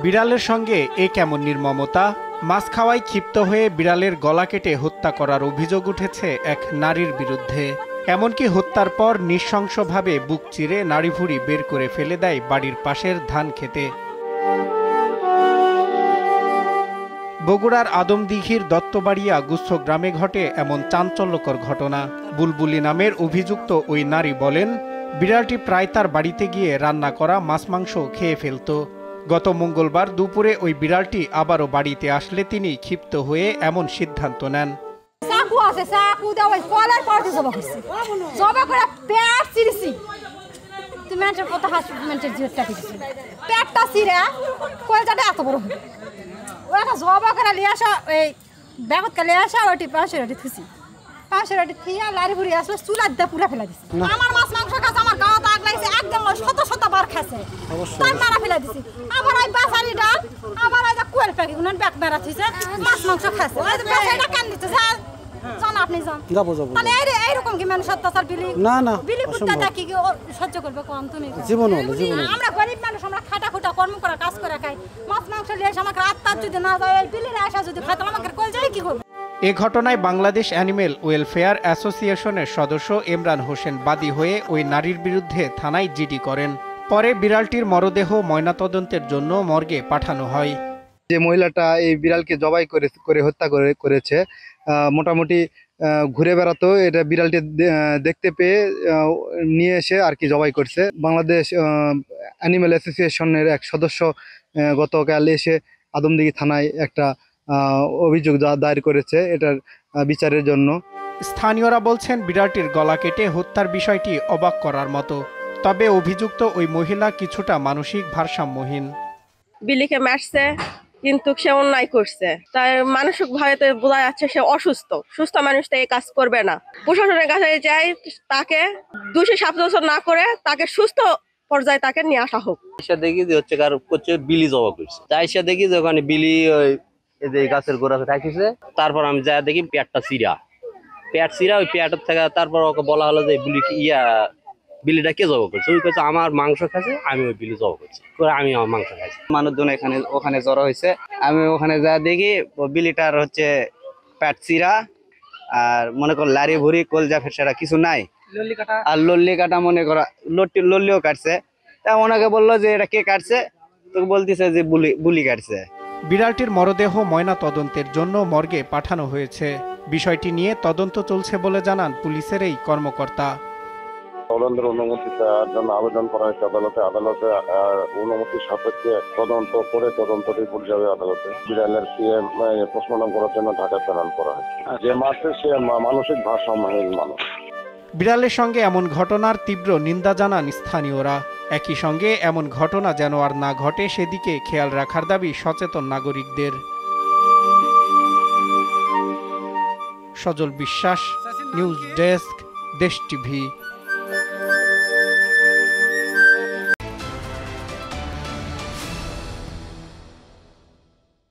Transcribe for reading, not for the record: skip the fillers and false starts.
বিড়ালের সঙ্গে এ কেমন নির্মমতা। মাছ খাওয়ায় ক্ষিপ্ত হয়ে বিড়ালের গলা কেটে হত্যা করার অভিযোগ উঠেছে এক নারীর বিরুদ্ধে। এমনকি হত্যার পর নৃশংসভাবে বুক চিরে নাড়িভুড়ি বের করে ফেলে দেয় বাড়ির পাশের ধান খেতে। বগুড়ার আদমদিঘির দত্তবাড়িয়া গুচ্ছ গ্রামে ঘটে এমন চাঞ্চল্যকর ঘটনা। বুলবুলি নামের অভিযুক্ত ওই নারী বলেন, বিড়ালটি প্রায় তার বাড়িতে গিয়ে রান্না করা মাছ মাংস খেয়ে ফেলত। গত মঙ্গলবার দুপুরে ওই বিড়ালটি আবারও বাড়িতে আসলে তিনি ক্ষিপ্ত হয়ে এমন সিদ্ধান্ত নেন। জবা করে লিয়ে আসা এই ব্যাগত লিয়ে আসা ওটি 500 রুটি থুসি 500 রুটি থিয়া লারি ভুড়ি আসলে চুলা দিয়ে পুরা ফেলা দিছি। আমার মাছ মাংস খাস আমার গাওয়া আগ লাগছে একদম শত বার খাসে তাই মারা ফেলা দিছি। আবার এই বাসারি ডাল আবার এই কুয়েল প্যাকি গুনন ব্যাগ মারা থিছে মাছ মাংস খাসে ওই যে বাসাটা কান দিতে স্যার জান আপনি জান যাব তাহলে এই রকম কি মানুষ অত্যাচার বিলি কুত্তা দেখি কি সহ্য করবে কম তুমি জীবন আমরা গরিব মানুষ আমরা খাটা খুটা কর্ম করা কাজ করে খাই মাছ মাংস লিয়ে আমাকে রাত যদি না যায় এই বিলির আশা যদি খাই তাহলে আমাকে কই যায় কি করব। এ ঘটনায় বাংলাদেশ অ্যানিমেল ওয়েলফেয়ার অ্যাসোসিয়েশনের সদস্য ইমরান হোসেন বাদী হয়ে ওই নারীর বিরুদ্ধে থানায় জিডি করেন। পরে বিড়ালটির মরদেহ ময়নাতদন্তের জন্য মর্গে পাঠানো হয়। যে মহিলাটা এই বিড়ালকে জবাই করে হত্যা করেছে মোটামুটি ঘুরে বেড়াতো, এটা বিড়ালটি দেখতে পেয়ে নিয়ে এসে আর কি জবাই করছে। বাংলাদেশ অ্যানিমেল অ্যাসোসিয়েশনের এক সদস্য গতকাল এসে আদমদিঘি থানায় একটা অভিযোগ দায়ের করেছে এটার বিচারের জন্য। স্থানীয়রা বলছেন, বিড়ালটির গলা কেটে হত্যার বিষয়টি অবাক করার মতো। তবে অভিযুক্ত ওই মহিলা কিছুটা মানসিক ভারসাম্যহীন। বিলিকে মারছে কিন্তু সে অন্যায় করছে, তাই মানসিক ভাবে বোঝা যাচ্ছে সে অসুস্থ। সুস্থ মানুষ তো এই কাজ করবে না। প্রশাসনের কাছে যাই তাকে দোষী সাব্যস্ত না করে তাকে সুস্থ পর্যায়ে তাকে নিয়ে আসা হোক। দেখি যে হচ্ছে কার করছে বিলি জবা করছে, তাই সে দেখি যে ওখানে বিলি ওই গাছের গোড়াতে থাকিছে। তারপর আমি যা দেখি পেট চিরা ওই পেটের থেকে তারপর ওকে বলা হলো যে বিলিটা কে জবা করছে। ওই কাছে আমার মাংস খাচ্ছে, আমি ওই বিলি জবা করছি, আমি আমার মাংস খাইছি। মানুষজন ওখানে জড়ো হয়েছে, আমি ওখানে যা দেখি বিলিটার হচ্ছে পেট চিরা আর মনে কর লারি ভুড়ি কলজা ফেসা কিছু নাই, আর লল্লি কাটা মনে করা লল্লিও কাটছে। তা ওনাকে বললো যে এটা কে কাটছে, তোকে বলতেছে যে বুলি কাটছে। বিড়ালটির মরদেহ ময়না তদন্তের জন্য মর্গে পাঠানো হয়েছে। বিষয়টি নিয়ে তদন্ত চলছে বলে জানান পুলিশের এই কর্মকর্তা। তদন্তের অনুমতি চাওয়ার জন্য আবেদন করা হয়েছে আদালতে। অনুমতির সাপেক্ষে তদন্ত করে তদন্ত রিপোর্ট যাবে আদালতে। বিড়ালের পোস্টমর্টম করার জন্য ঢাকা প্রেরণ করা হয়েছে। যে মারছে সে মানসিক ভারসাম্যহীন মানুষ। বিড়ালের সঙ্গে এমন ঘটনার তীব্র নিন্দা জানান স্থানীয়রা। একই সঙ্গে এমন ঘটনা যেন আর না ঘটে সেদিকে খেয়াল রাখার দাবি সচেতন নাগরিকদের। সজল বিশ্বাস, নিউজ ডেস্ক, দেশ টিভি।